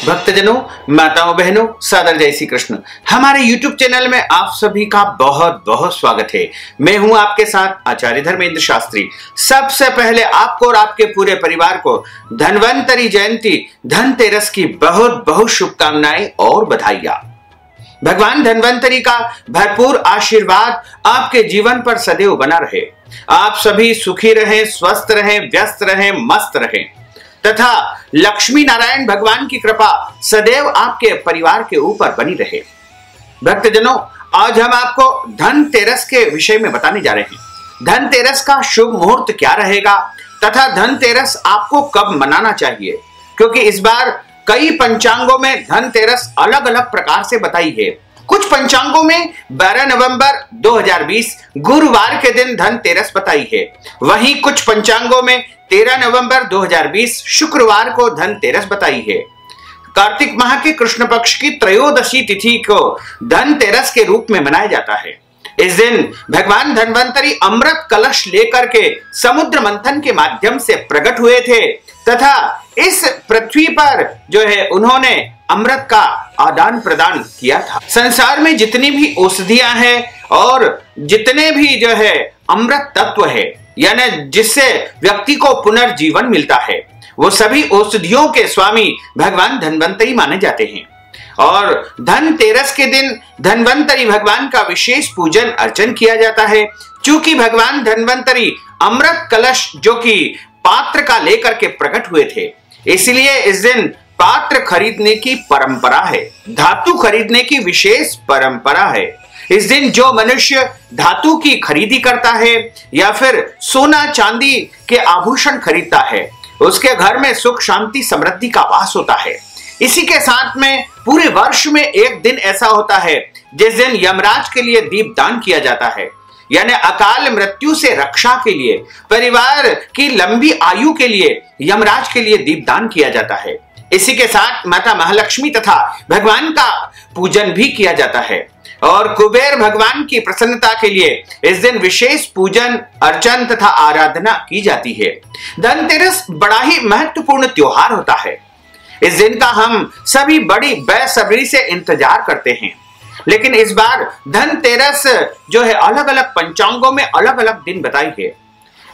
भक्तजनों, माताओं, बहनों, सादर जय श्री कृष्ण। हमारे YouTube चैनल में आप सभी का बहुत बहुत स्वागत है। मैं हूं आपके साथ आचार्य धर्मेंद्र शास्त्री। सबसे पहले आपको और आपके पूरे परिवार को धन्वंतरी जयंती धनतेरस की बहुत बहुत शुभकामनाएं और बधाइयां। भगवान धन्वंतरी का भरपूर आशीर्वाद आपके जीवन पर सदैव बना रहे। आप सभी सुखी रहें, स्वस्थ रहें, व्यस्त रहें, मस्त रहें तथा लक्ष्मी नारायण भगवान की कृपा सदैव आपके परिवार के ऊपर बनी रहे। भक्तजनों, आज हम आपको धनतेरस के विषय में बताने जा रहे हैं। धनतेरस का शुभ मुहूर्त क्या रहेगा तथा धनतेरस आपको कब मनाना चाहिए, क्योंकि इस बार कई पंचांगों में धनतेरस अलग अलग प्रकार से बताई है। कुछ पंचांगों में 12 नवंबर 2020 गुरुवार के दिन धनतेरस बताई है। वहीं कुछ पंचांगों में 13 नवंबर 2020 शुक्रवार को धनतेरस बताई है। कार्तिक माह के कृष्ण पक्ष की त्रयोदशी तिथि को धनतेरस के रूप में मनाया जाता है। इस दिन भगवान धन्वंतरी अमृत कलश लेकर के समुद्र मंथन के माध्यम से प्रकट हुए थे तथा इस पृथ्वी पर उन्होंने अमृत का आदान प्रदान किया था। संसार में जितनी भी औषधियां हैं और जितने भी अमृत तत्व है, यानी जिससे व्यक्ति को पुनर्जीवन मिलता है, वो सभी औषधियों के स्वामी भगवान धन्वंतरी माने जाते हैं। और धनतेरस के दिन धन्वंतरी भगवान का विशेष पूजन अर्चन किया जाता है। चूंकि भगवान धन्वंतरी अमृत कलश जो कि पात्र का लेकर के प्रकट हुए थे, इसलिए इस दिन पात्र खरीदने की परंपरा है, धातु खरीदने की विशेष परंपरा है। इस दिन जो मनुष्य धातु की खरीदी करता है या फिर सोना चांदी के आभूषण खरीदता है, उसके घर में सुख शांति समृद्धि का वास होता है। इसी के साथ में पूरे वर्ष में एक दिन ऐसा होता है जिस दिन यमराज के लिए दीपदान किया जाता है, यानी अकाल मृत्यु से रक्षा के लिए, परिवार की लंबी आयु के लिए यमराज के लिए दीपदान किया जाता है। इसी के साथ माता महालक्ष्मी तथा भगवान का पूजन भी किया जाता है और कुबेर भगवान की प्रसन्नता के लिए इस दिन विशेष पूजन अर्चन तथा आराधना की जाती है। धनतेरस बड़ा ही महत्वपूर्ण त्योहार होता है। इस दिन का हम सभी बड़ी बेसब्री से इंतजार करते हैं, लेकिन इस बार धनतेरस अलग अलग पंचांगों में अलग अलग दिन बताई है।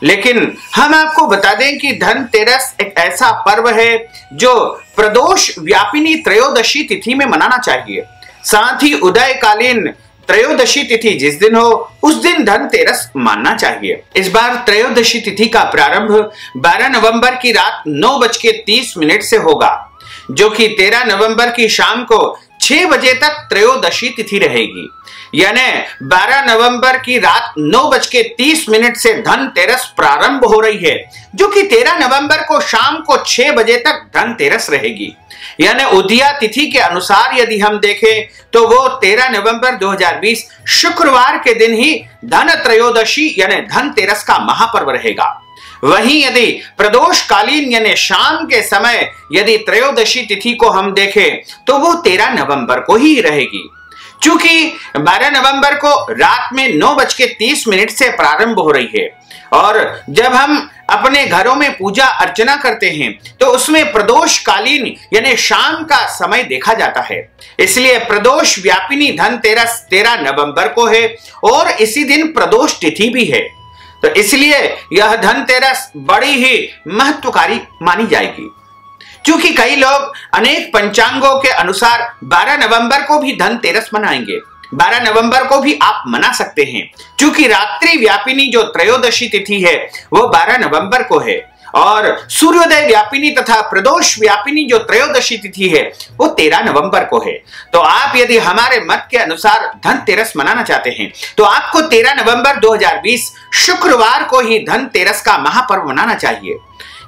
लेकिन हम आपको बता दें कि धनतेरस एक ऐसा पर्व है जो प्रदोष व्यापिनी त्रयोदशी तिथि में मनाना चाहिए। साथ ही उदयकालीन त्रयोदशी तिथि जिस दिन हो उस दिन धनतेरस मानना चाहिए। इस बार त्रयोदशी तिथि का प्रारंभ 12 नवंबर की रात 9:30 से होगा, जो कि 13 नवंबर की शाम को 6 बजे तक त्रयोदशी तिथि रहेगी। यानी 12 नवंबर की रात 9:30 से धनतेरस प्रारंभ हो रही है, जो कि 13 नवंबर को शाम को 6 बजे तक धनतेरस रहेगी। यानी उदया तिथि के अनुसार यदि हम देखें तो वो 13 नवंबर 2020 शुक्रवार के दिन ही धन त्रयोदशी यानी धनतेरस का महापर्व रहेगा। वहीं यदि प्रदोष कालीन यानी शाम के समय यदि त्रयोदशी तिथि को हम देखें तो वो 13 नवंबर को ही रहेगी। चूंकि 12 नवंबर को रात में 9:30 से प्रारंभ हो रही है और जब हम अपने घरों में पूजा अर्चना करते हैं तो उसमें प्रदोष कालीन यानी शाम का समय देखा जाता है। इसलिए प्रदोष व्यापिनी धनतेरस 13 नवंबर को है और इसी दिन प्रदोष तिथि भी है। तो इसलिए यह धनतेरस बड़ी ही महत्वकारी मानी जाएगी। क्योंकि कई लोग अनेक पंचांगों के अनुसार 12 नवंबर को भी धनतेरस मनाएंगे। 12 नवंबर को भी आप मना सकते हैं, क्योंकि रात्रि व्यापिनी जो त्रयोदशी तिथि है वो 12 नवंबर को है और सूर्योदय व्यापिनी तथा प्रदोष व्यापिनी जो त्रयोदशी तिथि है वो 13 नवंबर को है। तो आप यदि हमारे मत के अनुसार धनतेरस मनाना चाहते हैं तो आपको 13 नवंबर 2020 शुक्रवार को ही धनतेरस का महापर्व मनाना चाहिए।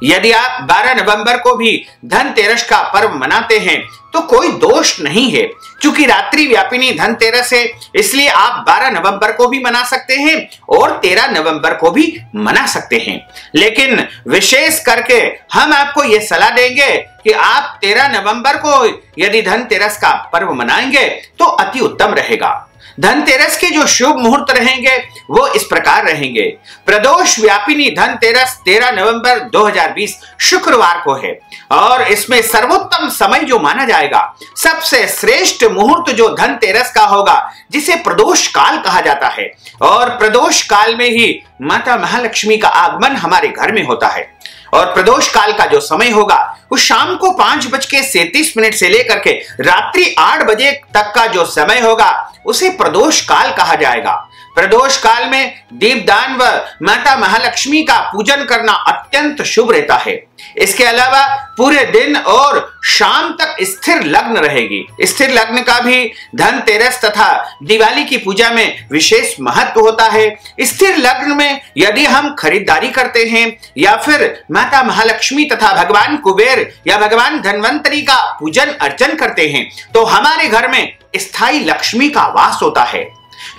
यदि आप 12 नवंबर को भी धनतेरस का पर्व मनाते हैं तो कोई दोष नहीं है, क्योंकि रात्रि व्यापिनी धनतेरस है, इसलिए आप 12 नवंबर को भी मना सकते हैं और 13 नवंबर को भी मना सकते हैं। लेकिन विशेष करके हम आपको यह सलाह देंगे कि आप 13 नवंबर को यदि धनतेरस का पर्व मनाएंगे तो अति उत्तम रहेगा। धनतेरस के जो शुभ मुहूर्त रहेंगे वो इस प्रकार रहेंगे। प्रदोष व्यापिनी धनतेरस 13 नवंबर 2020 शुक्रवार को है और इसमें सर्वोत्तम समय जो माना जाएगा, सबसे श्रेष्ठ मुहूर्त जो धनतेरस का होगा, जिसे प्रदोष काल कहा जाता है। और प्रदोष काल में ही माता महालक्ष्मी का आगमन हमारे घर में होता है। और प्रदोष काल का जो समय होगा वो शाम को 5:37 से लेकर के रात्रि 8 बजे तक का जो समय होगा उसे प्रदोष काल कहा जाएगा। प्रदोष काल में दीपदान व माता महालक्ष्मी का पूजन करना अत्यंत शुभ रहता है। इसके अलावा पूरे दिन और शाम तक स्थिर लग्न रहेगी। स्थिर लग्न का भी धनतेरस तथा दिवाली की पूजा में विशेष महत्व होता है। स्थिर लग्न में यदि हम खरीदारी करते हैं या फिर माता महालक्ष्मी तथा भगवान कुबेर या भगवान धन्वंतरी का पूजन अर्चन करते हैं तो हमारे घर में स्थायी लक्ष्मी का वास होता है।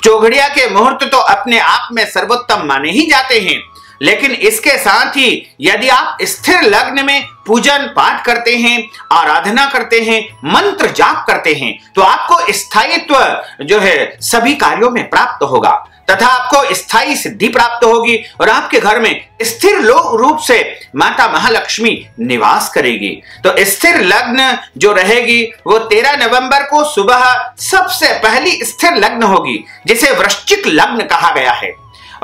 चौघड़िया के मुहूर्त तो अपने आप में सर्वोत्तम माने ही जाते हैं, लेकिन इसके साथ ही यदि आप स्थिर लग्न में पूजन पाठ करते हैं, आराधना करते हैं, मंत्र जाप करते हैं तो आपको स्थायित्व जो है सभी कार्यों में प्राप्त होगा तथा आपको स्थायी सिद्धि प्राप्त होगी और आपके घर में स्थिर रूप से माता महालक्ष्मी निवास करेगी। तो स्थिर लग्न जो रहेगी वो 13 नवंबर को सुबह सबसे पहली स्थिर लग्न होगी, जिसे वृश्चिक लग्न कहा गया है।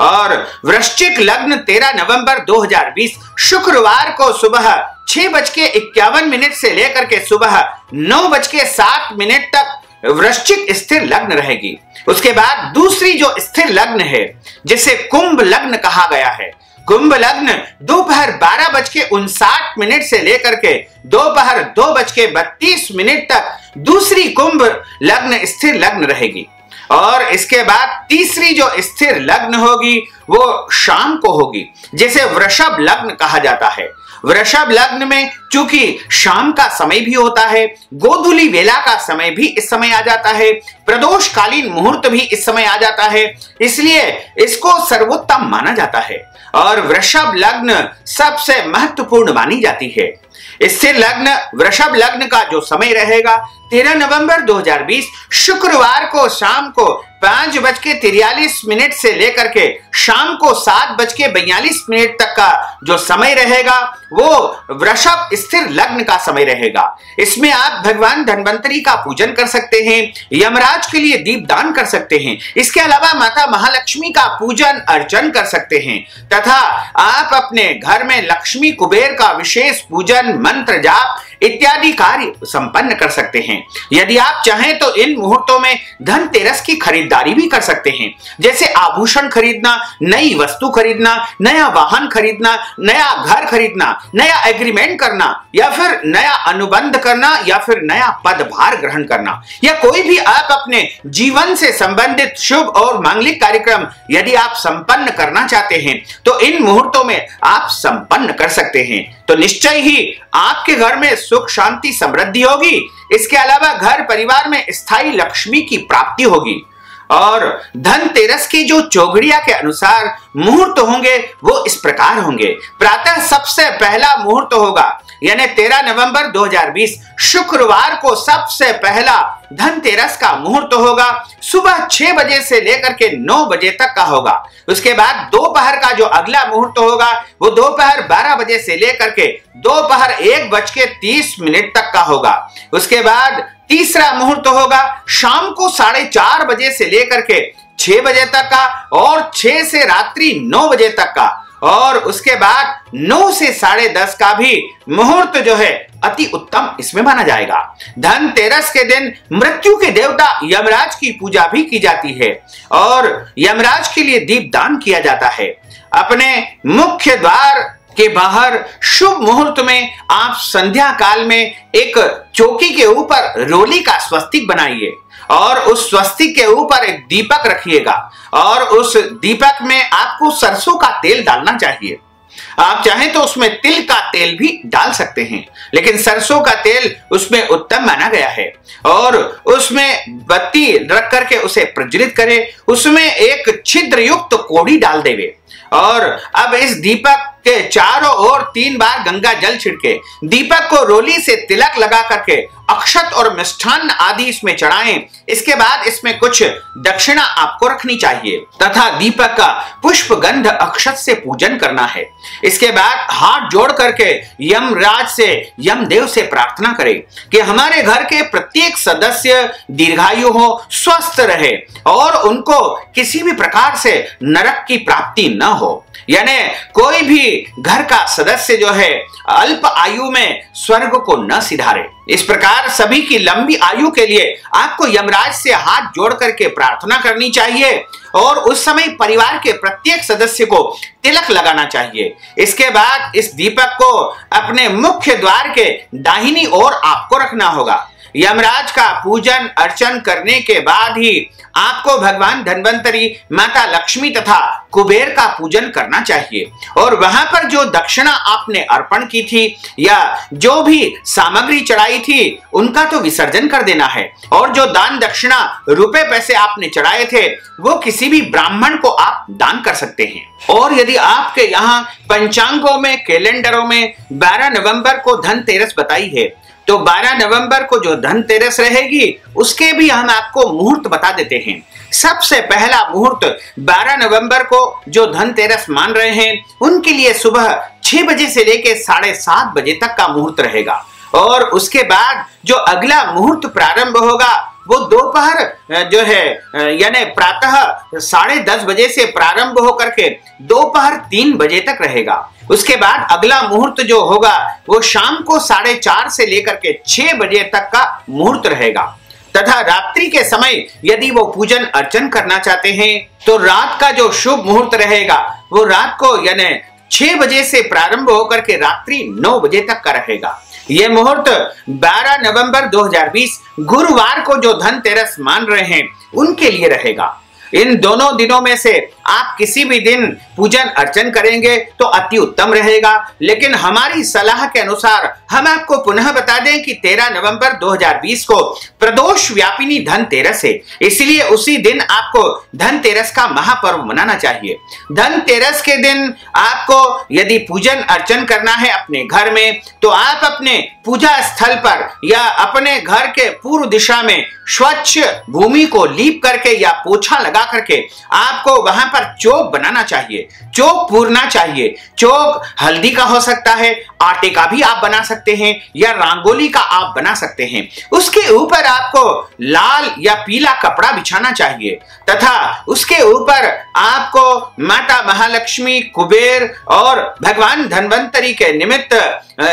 और वृश्चिक लग्न 13 नवंबर 2020 शुक्रवार को सुबह 6:51 से लेकर के सुबह 9:07 तक वृश्चिक स्थिर लग्न रहेगी। उसके बाद दूसरी जो स्थिर लग्न है जिसे कुंभ लग्न कहा गया है, कुंभ लग्न दोपहर 12:59 से लेकर के दोपहर 2:32 तक दूसरी कुंभ लग्न स्थिर लग्न रहेगी। और इसके बाद तीसरी जो स्थिर लग्न होगी वो शाम को होगी, जिसे वृषभ लग्न कहा जाता है। वृषभ लग्न में चूंकि शाम का समय भी होता है, गोधूली वेला का समय भी इस समय आ जाता है, प्रदोषकालीन मुहूर्त भी इस समय आ जाता है, इसलिए इसको सर्वोत्तम माना जाता है और वृषभ लग्न सबसे महत्वपूर्ण मानी जाती है। स्थिर लग्न वृषभ लग्न का जो समय रहेगा 13 नवंबर 2020 शुक्रवार को शाम को 5:43 से लेकर के शाम को 7:42 तक का जो समय रहेगा वो वृषभ स्थिर लग्न का समय रहेगा। इसमें आप भगवान धन्वंतरी का पूजन कर सकते हैं, यमराज के लिए दीपदान कर सकते हैं, इसके अलावा माता महालक्ष्मी का पूजन अर्चन कर सकते हैं तथा आप अपने घर में लक्ष्मी कुबेर का विशेष पूजन, मंत्र जाप इत्यादि कार्य संपन्न कर सकते हैं। यदि आप चाहें तो इन मुहूर्तों में धनतेरस की खरीदारी भी कर सकते हैं, जैसे आभूषण खरीदना, नई वस्तु खरीदना, नया वाहन खरीदना, नया घर खरीदना, नया एग्रीमेंट करना या फिर नया अनुबंध करना या फिर नया पदभार ग्रहण करना या कोई भी आप अपने जीवन से संबंधित शुभ और मांगलिक कार्यक्रम यदि आप संपन्न करना चाहते हैं तो इन मुहूर्तों में आप संपन्न कर सकते हैं। तो निश्चय ही आपके घर में सुख शांति समृद्धि होगी। इसके अलावा घर परिवार में स्थायी लक्ष्मी की प्राप्ति होगी। और धनतेरस की जो चौघड़िया के अनुसार मुहूर्त होंगे वो इस प्रकार होंगे। प्रातः सबसे पहला मुहूर्त होगा यानी 13 नवंबर 2020 शुक्रवार को सबसे पहला धनतेरस का मुहूर्त होगा, सुबह 6 बजे से लेकर के 9 बजे तक का होगा। उसके बाद दोपहर का जो अगला मुहूर्त होगा वो दोपहर 12 बजे से लेकर के दोपहर 1:30 तक का होगा। उसके बाद तीसरा मुहूर्त होगा शाम को 4:30 बजे से लेकर के 6 बजे तक का और 6 से रात्रि 9 बजे तक का। और उसके बाद 9 से 10:30 का भी मुहूर्त जो है अति उत्तम इसमें माना जाएगा। धनतेरस के दिन मृत्यु के देवता यमराज की पूजा भी की जाती है और यमराज के लिए दीपदान किया जाता है। अपने मुख्य द्वार के बाहर शुभ मुहूर्त में आप संध्या काल में एक चौकी के ऊपर रोली का स्वस्तिक बनाइए और उस स्वस्तिक के ऊपर एक दीपक रखिएगा और उस दीपक में आपको सरसों का तेल डालना चाहिए। आप चाहें तो उसमें तिल का तेल भी डाल सकते हैं, लेकिन सरसों का तेल उसमें उत्तम माना गया है। और उसमें बत्ती रख करके उसे प्रज्वलित करें, उसमें एक छिद्र युक्त कोड़ी डाल देवे और अब इस दीपक के चारों ओर 3 बार गंगा जल छिड़के, दीपक को रोली से तिलक लगा करके अक्षत और मिष्ठान्न आदि इसमें चढ़ाएं। इसके बाद इसमें कुछ दक्षिणा आपको रखनी चाहिए तथा दीपक का पुष्प गंध अक्षत से पूजन करना है। इसके बाद हाथ जोड़ करके यमराज से, यमदेव से प्रार्थना करें कि हमारे घर के प्रत्येक सदस्य दीर्घायु हो, स्वस्थ रहे और उनको किसी भी प्रकार से नरक की प्राप्ति न हो, यानी कोई भी घर का सदस्य जो है अल्प आयु में स्वर्ग को न सिधारे। इस प्रकार सभी की लंबी आयु के लिए आपको यमराज से हाथ जोड़ करके प्रार्थना करनी चाहिए और उस समय परिवार के प्रत्येक सदस्य को तिलक लगाना चाहिए। इसके बाद इस दीपक को अपने मुख्य द्वार के दाहिनी ओर आपको रखना होगा। यमराज का पूजन अर्चन करने के बाद ही आपको भगवान धन्वंतरी, माता लक्ष्मी तथा कुबेर का पूजन करना चाहिए और वहां पर जो दक्षिणा आपने अर्पण की थी या जो भी सामग्री चढ़ाई थी उनका तो विसर्जन कर देना है और जो दान दक्षिणा रुपए पैसे आपने चढ़ाए थे वो किसी भी ब्राह्मण को आप दान कर सकते हैं। और यदि आपके यहाँ पंचांगों में, कैलेंडरों में 12 नवंबर को धनतेरस बताई है तो 12 नवंबर को जो धनतेरस रहेगी उसके भी हम आपको मुहूर्त बता देते हैं। सबसे पहला मुहूर्त 12 नवंबर को जो धनतेरस मान रहे हैं उनके लिए सुबह 6 बजे से लेकर 7:30 बजे तक का मुहूर्त रहेगा और उसके बाद जो अगला मुहूर्त प्रारंभ होगा वो दोपहर जो है यानी प्रातः 10:30 बजे से प्रारंभ होकर के दोपहर 3 बजे तक रहेगा। उसके बाद अगला मुहूर्त जो होगा वो शाम को 4:30 से लेकर के 6 बजे तक का मुहूर्त रहेगा तथा रात्रि के समय यदि वो पूजन अर्चन करना चाहते हैं तो रात का जो शुभ मुहूर्त रहेगा वो रात को यानी 6 बजे से प्रारंभ होकर के रात्रि 9 बजे तक का रहेगा। यह मुहूर्त 12 नवंबर 2020 गुरुवार को जो धनतेरस मान रहे हैं उनके लिए रहेगा। इन दोनों दिनों में से आप किसी भी दिन पूजन अर्चन करेंगे तो अति उत्तम रहेगा, लेकिन हमारी सलाह के अनुसार हम आपको पुनः बता दें कि 13 नवंबर 2020 को प्रदोष व्यापिनी धनतेरस है, इसलिए उसी दिन आपको धनतेरस का महापर्व मनाना चाहिए। धनतेरस के दिन आपको यदि पूजन अर्चन करना है अपने घर में तो आप अपने पूजा स्थल पर या अपने घर के पूर्व दिशा में स्वच्छ भूमि को लीप करके या पोछा लगा करके आपको वहां पर चौक बनाना चाहिए, चौक पूरना चाहिए। चौक हल्दी का हो सकता है, आटे का भी आप बना सकते हैं या रंगोली का आप बना सकते हैं। उसके ऊपर आपको लाल या पीला कपड़ा बिछाना चाहिए तथा उसके ऊपर आपको माता महालक्ष्मी, कुबेर और भगवान धन्वंतरी के निमित्त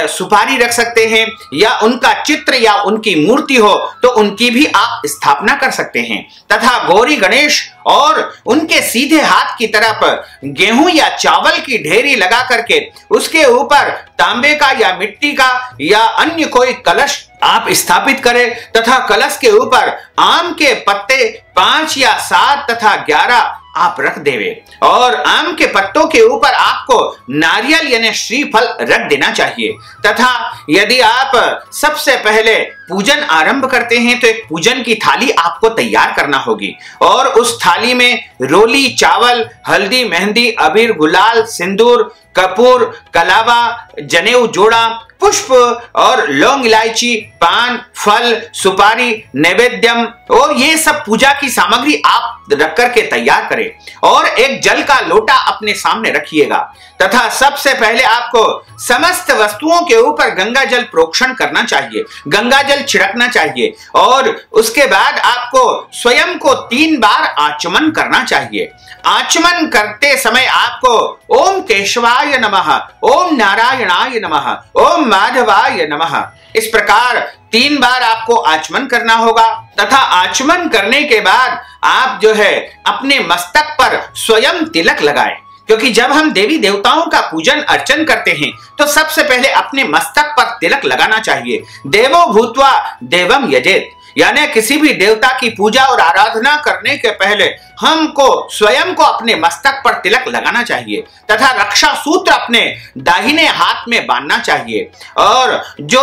सुपारी रख सकते हैं या उनका चित्र या उनकी मूर्ति हो तो उनकी भी आप स्थापना कर सकते हैं तथा गौरी गणेश और उनके सीधे हाथ की तरफ गेहूं या चावल की ढेरी लगा करके उसके ऊपर तांबे का या मिट्टी का या अन्य कोई कलश आप स्थापित करें तथा कलश के ऊपर आम के पत्ते 5 या 7 तथा 11 आप रख देवे और आम के पत्तों के ऊपर आपको नारियल यानी श्रीफल रख देना चाहिए तथा यदि आप सबसे पहले पूजन आरंभ करते हैं तो एक पूजन की थाली आपको तैयार करना होगी और उस थाली में रोली, चावल, हल्दी, मेहंदी, अबीर, गुलाल, सिंदूर, कपूर, कलावा, जनेऊ जोड़ा, पुष्प और लौंग, इलायची, पान, फल, सुपारी, नैवेद्यम और ये सब पूजा की सामग्री आप रख करके तैयार करें और एक जल का लोटा अपने सामने रखिएगा तथा सबसे पहले आपको समस्त वस्तुओं के ऊपर गंगा जल प्रोक्षण करना चाहिए, गंगा जल छिड़कना चाहिए और उसके बाद आपको स्वयं को 3 बार आचमन करना चाहिए। आचमन करते समय आपको ओम केशवाय नमः, ओम नारायणाय नमः, ओम माधवाय नमः इस प्रकार 3 बार आपको आचमन करना होगा तथा आचमन करने के बाद आप जो है अपने मस्तक पर स्वयं तिलक लगाएं, क्योंकि जब हम देवी देवताओं का पूजन अर्चन करते हैं तो सबसे पहले अपने मस्तक पर तिलक लगाना चाहिए। देवो भूत्वा देवम यजेत, यानी किसी भी देवता की पूजा और आराधना करने के पहले हमको स्वयं को अपने मस्तक पर तिलक लगाना चाहिए तथा रक्षा सूत्र अपने दाहिने हाथ में बांधना चाहिए और जो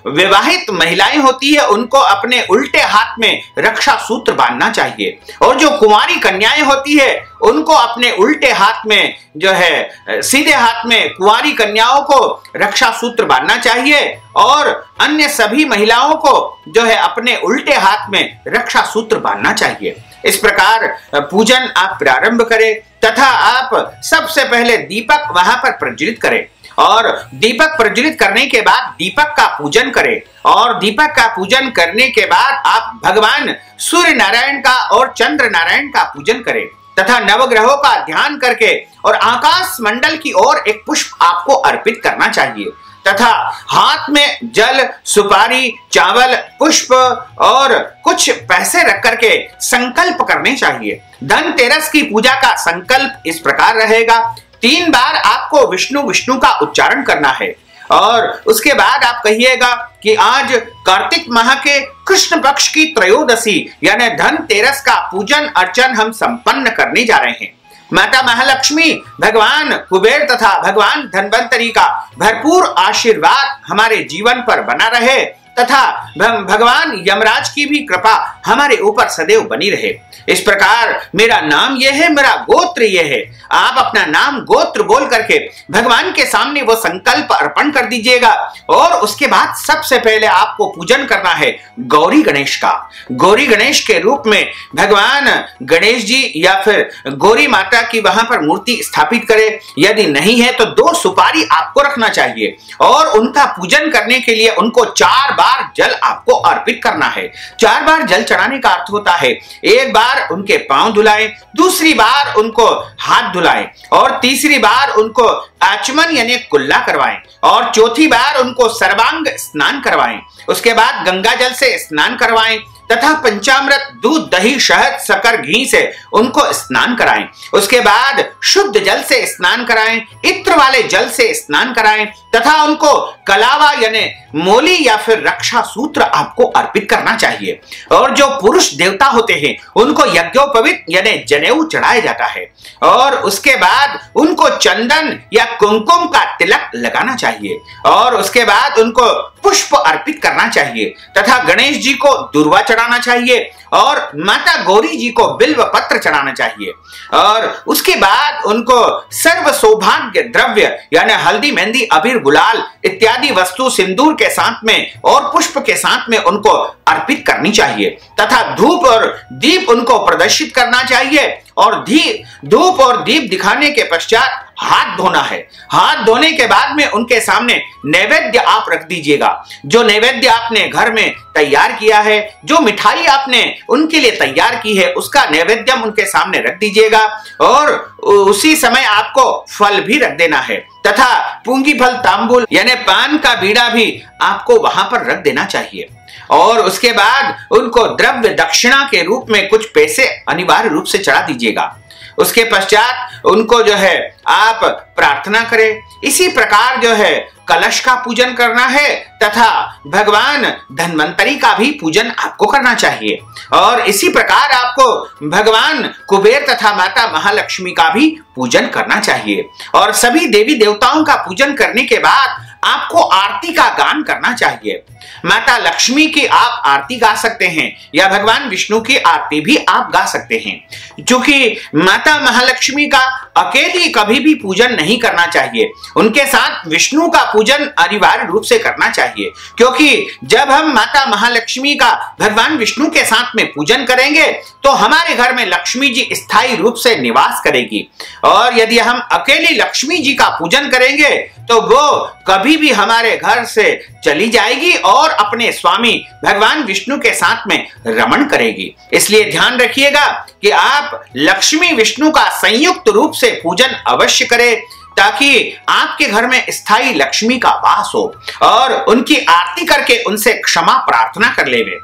विवाहित महिलाएं होती है उनको अपने उल्टे हाथ में रक्षा सूत्र बांधना चाहिए और जो कुंवारी कन्याएं होती है उनको अपने उल्टे हाथ में जो है सीधे हाथ में कुंवारी कन्याओं को रक्षा सूत्र बांधना चाहिए और अन्य सभी महिलाओं को जो है अपने उल्टे हाथ में रक्षा सूत्र बांधना चाहिए। इस प्रकार पूजन आप प्रारंभ करें तथा आप सबसे पहले दीपक वहां पर प्रज्वलित करें और दीपक प्रज्वलित करने के बाद दीपक का पूजन करें और दीपक का पूजन करने के बाद आप भगवान सूर्य नारायण का और चंद्र नारायण का पूजन करें तथा नवग्रहों का ध्यान करके और आकाश मंडल की ओर एक पुष्प आपको अर्पित करना चाहिए तथा हाथ में जल, सुपारी, चावल, पुष्प और कुछ पैसे रख करके संकल्प करने चाहिए। धनतेरस की पूजा का संकल्प इस प्रकार रहेगा, 3 बार आपको विष्णु विष्णु का उच्चारण करना है और उसके बाद आप कहिएगा कि आज कार्तिक माह के कृष्ण पक्ष की त्रयोदशी यानी धनतेरस का पूजन अर्चन हम संपन्न करने जा रहे हैं। माता महालक्ष्मी, भगवान कुबेर तथा भगवान धन्वंतरी का भरपूर आशीर्वाद हमारे जीवन पर बना रहे तथा भगवान यमराज की भी कृपा हमारे ऊपर सदैव बनी रहे। इस प्रकार मेरा नाम यह है, मेरा गोत्र यह है, आप अपना नाम गोत्र बोल करके भगवान के सामने वो संकल्प अर्पण कर दीजिएगा और उसके बाद सबसे पहले आपको पूजन करना है गौरी गणेश का। गौरी गणेश के रूप में भगवान गणेश जी या फिर गौरी माता की वहां पर मूर्ति स्थापित करें, यदि नहीं है तो 2 सुपारी आपको रखना चाहिए और उनका पूजन करने के लिए उनको 4 बार जल आपको अर्पित करना है। 4 बार जल चढ़ाने का अर्थ होता है 1 बार उनके पांव धुलाएं, दूसरी बार उनको हाथ धुलाएं और तीसरी बार उनको आचमन यानी कुल्ला करवाएं और चौथी बार उनको सर्वांग स्नान करवाएं। उसके बाद गंगा जल से स्नान करवाएं तथा पंचामृत, दूध, दही, शहद, शक्कर, घी से उनको स्नान कराएं। उसके बाद शुद्ध जल से स्नान कराएं, इत्र वाले जल से स्नान कराएं तथा उनको कलावा यानी मोली या फिर रक्षा सूत्र आपको अर्पित करना चाहिए। और जो पुरुष देवता होते हैं उनको यज्ञोपवीत यानी जनेऊ चढ़ाया जाता है और उसके बाद उनको चंदन या कुमकुम का तिलक लगाना चाहिए और उसके बाद उनको पुष्प अर्पित करना चाहिए तथा गणेश जी को दूर्वा चढ़ाना चाहिए और माता गौरी जी को बिल्व पत्र चढ़ाना चाहिए और उसके बाद उनको सर्व सौभाग्य द्रव्य यानी हल्दी, मेहंदी, अबीर, गुलाल इत्यादि वस्तु सिंदूर के साथ में और पुष्प के साथ में उनको अर्पित करनी चाहिए तथा धूप और दीप उनको प्रदर्शित करना चाहिए और धूप और दीप दिखाने के पश्चात हाथ धोना है। हाथ धोने के बाद में उनके सामने नैवेद्य आप रख दीजिएगा। जो नैवेद्य आपने घर में तैयार किया है, जो मिठाई आपने उनके लिए तैयार की है, उसका नैवेद्य उनके सामने रख दीजिएगा और उसी समय आपको फल भी रख देना है तथा पूंगी फल तांबूल यानी पान का बीड़ा भी आपको वहां पर रख देना चाहिए और उसके बाद उनको द्रव्य दक्षिणा के रूप में कुछ पैसे अनिवार्य रूप से चढ़ा दीजिएगा। उसके पश्चात उनको जो है आप प्रार्थना करें। इसी प्रकार जो है कलश का पूजन करना है तथा भगवान धन्वंतरी का भी पूजन आपको करना चाहिए और इसी प्रकार आपको भगवान कुबेर तथा माता महालक्ष्मी का भी पूजन करना चाहिए और सभी देवी देवताओं का पूजन करने के बाद आपको आरती का गान करना चाहिए। माता लक्ष्मी की आप आरती गा सकते हैं या भगवान विष्णु की आरती भी आप गा सकते हैं। क्योंकि माता महालक्ष्मी का अकेली कभी भी पूजन नहीं करना चाहिए, उनके साथ विष्णु का पूजन अनिवार्य रूप से करना चाहिए क्योंकि जब हम माता महालक्ष्मी का भगवान विष्णु के साथ में पूजन करेंगे तो हमारे घर में लक्ष्मी जी स्थायी रूप से निवास करेगी और यदि हम अकेली लक्ष्मी जी का पूजन करेंगे तो वो कभी भी हमारे घर से चली जाएगी और अपने स्वामी भगवान विष्णु के साथ में रमण करेगी। इसलिए ध्यान रखिएगा कि आप लक्ष्मी विष्णु का संयुक्त रूप से पूजन अवश्य करें ताकि आपके घर में स्थायी लक्ष्मी का वास हो और उनकी आरती करके उनसे क्षमा प्रार्थना कर लेवे।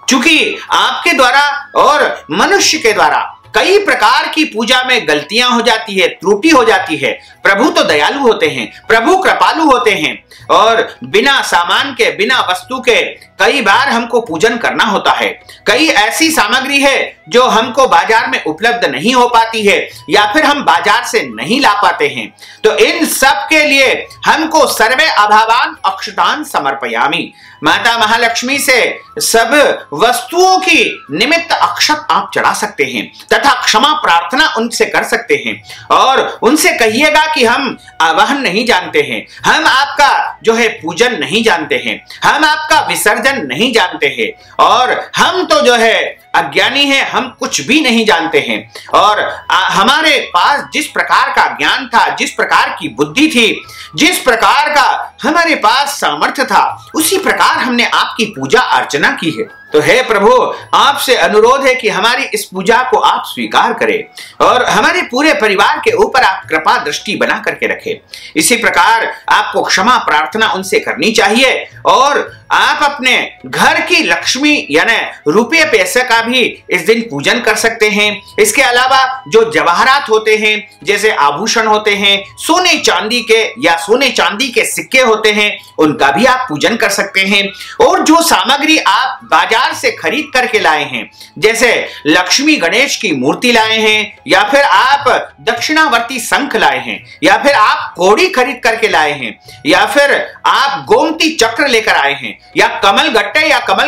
चूंकि आपके द्वारा और मनुष्य के द्वारा कई प्रकार की पूजा में गलतियां हो जाती है, त्रुटि हो जाती है। प्रभु तो दयालु होते हैं, प्रभु कृपालु होते हैं और बिना सामान के, बिना वस्तु के कई बार हमको पूजन करना होता है। कई ऐसी सामग्री है जो हमको बाजार में उपलब्ध नहीं हो पाती है या फिर हम बाजार से नहीं ला पाते हैं। तो इन सब के लिए हमको सर्वे अभावान अक्षतान समर्पयामि, माता महालक्ष्मी से सब वस्तुओं की निमित्त अक्षत आप चढ़ा सकते हैं तथा क्षमा प्रार्थना उनसे कर सकते हैं और उनसे कहिएगा कि हम आवाहन नहीं जानते हैं, हम आपका जो है पूजन नहीं जानते हैं, हम आपका विसर्जन नहीं जानते हैं और हम तो जो है अज्ञानी है, हम कुछ भी नहीं जानते हैं और हमारे पास जिस प्रकार का ज्ञान था, जिस प्रकार की बुद्धि थी, जिस प्रकार का हमारे पास सामर्थ्य था, उसी प्रकार हमने आपकी पूजा अर्चना की है। तो हे प्रभु, आपसे अनुरोध है कि हमारी इस पूजा को आप स्वीकार करें और हमारे पूरे परिवार के ऊपर आप कृपा दृष्टि बना करके रखें। इसी प्रकार आपको क्षमा प्रार्थना उनसे करनी चाहिए और आप अपने घर की लक्ष्मी यानी रुपये पैसे का भी इस दिन पूजन कर सकते हैं। इसके अलावा जो जवाहरात होते हैं, जैसे आभूषण होते हैं, सोने चांदी के या सोने चांदी के सिक्के होते हैं, उनका भी आप पूजन कर सकते हैं। और जो सामग्री आप बाजार से खरीद करके लाए हैं, जैसे लक्ष्मी गणेश की मूर्ति लाए हैं या फिर आप दक्षिणावर्ती शंख लाए हैं या फिर आप कौड़ी खरीद करके लाए हैं या फिर आप गोमती चक्र लेकर आए हैं या कमल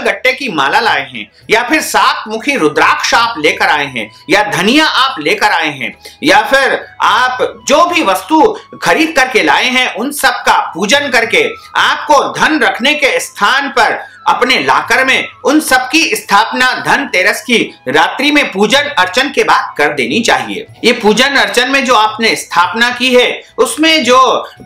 गट्टे की माला लाए हैं या फिर 7 मुखी रुद्राक्ष आप लेकर आए हैं या धनिया आप लेकर आए हैं या फिर आप जो भी वस्तु खरीद करके लाए हैं, उन सब का पूजन करके आपको धन रखने के स्थान पर अपने लाकर में उन सब की स्थापना धनतेरस की रात्रि में पूजन अर्चन के बाद कर देनी चाहिए। ये पूजन अर्चन में जो आपने स्थापना की है, उसमें जो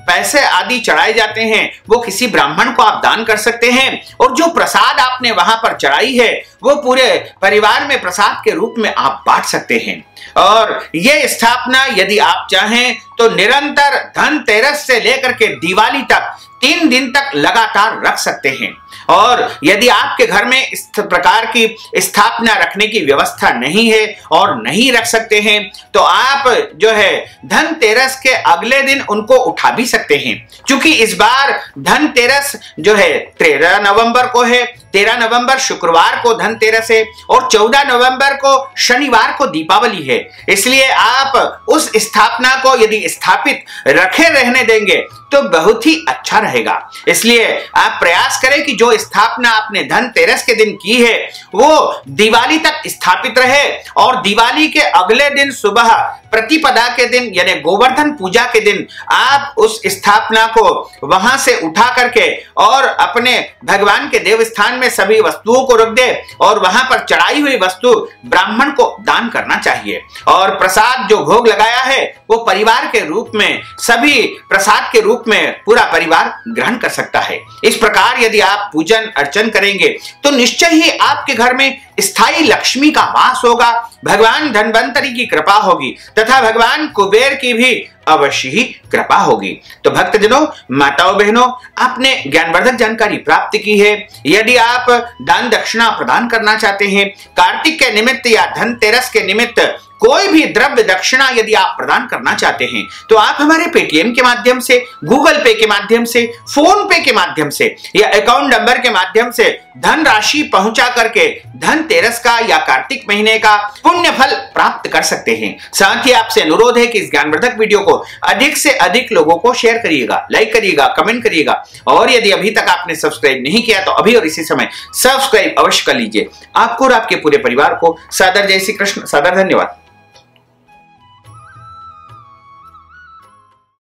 पैसे आदि चढ़ाए जाते हैं वो किसी ब्राह्मण को आप दान कर सकते हैं और जो प्रसाद आपने वहां पर चढ़ाई है वो पूरे परिवार में प्रसाद के रूप में आप बांट सकते हैं। और ये स्थापना यदि आप चाहें तो निरंतर धनतेरस से लेकर के दिवाली तक 3 दिन तक लगातार रख सकते हैं। और यदि आपके घर में इस प्रकार की स्थापना रखने की व्यवस्था नहीं है और नहीं रख सकते हैं, तो आप जो है धनतेरस के अगले दिन उनको उठा भी सकते हैं, क्योंकि इस बार धनतेरस जो है 13 नवंबर को है। 13 नवंबर शुक्रवार को धनतेरस है और 14 नवंबर को शनिवार को दीपावली है। इसलिए आप उस स्थापना को यदि स्थापित रखे रहने देंगे तो बहुत ही अच्छा रहेगा। इसलिए आप प्रयास करें कि जो स्थापना आपने धनतेरस के दिन की है वो दिवाली तक स्थापित रहे और दिवाली के अगले दिन सुबह प्रतिपदा के दिन यानी गोवर्धन पूजा के दिन आप उस स्थापना को वहां से उठा करके और अपने भगवान के देव स्थान में सभी वस्तुओं को रख दे और वहां पर चढ़ाई हुई वस्तु ब्राह्मण को दान करना चाहिए। और प्रसाद जो भोग लगाया है वो परिवार के रूप में, सभी प्रसाद के रूप में पूरा परिवार ग्रहण कर सकता है। इस प्रकार यदि आप पूजन अर्चन करेंगे तो निश्चय ही आपके घर में स्थायी लक्ष्मी का वास होगा, भगवान धन्वंतरी की कृपा होगी तथा भगवान कुबेर की भी अवश्य ही कृपा होगी। तो भक्तजनों, माताओं बहनों, आपने ज्ञानवर्धक जानकारी प्राप्त की है। यदि आप दान दक्षिणा प्रदान करना चाहते हैं, कार्तिक के निमित्त या धनतेरस के निमित्त कोई भी द्रव्य दक्षिणा यदि आप प्रदान करना चाहते हैं, तो आप हमारे पेटीएम के माध्यम से, गूगल पे के माध्यम से, फोन पे के माध्यम से या अकाउंट नंबर के माध्यम से धनराशि पहुंचा करके धनतेरस का या कार्तिक महीने का पुण्य फल प्राप्त कर सकते हैं। साथ ही आपसे अनुरोध है कि इस ज्ञानवर्धक वीडियो को अधिक से अधिक लोगों को शेयर करिएगा, लाइक करिएगा, कमेंट करिएगा और यदि अभी तक आपने सब्सक्राइब नहीं किया तो अभी और इसी समय सब्सक्राइब अवश्य कर लीजिए। आपको और आपके पूरे परिवार को सादर जय श्री कृष्ण, सादर धन्यवाद।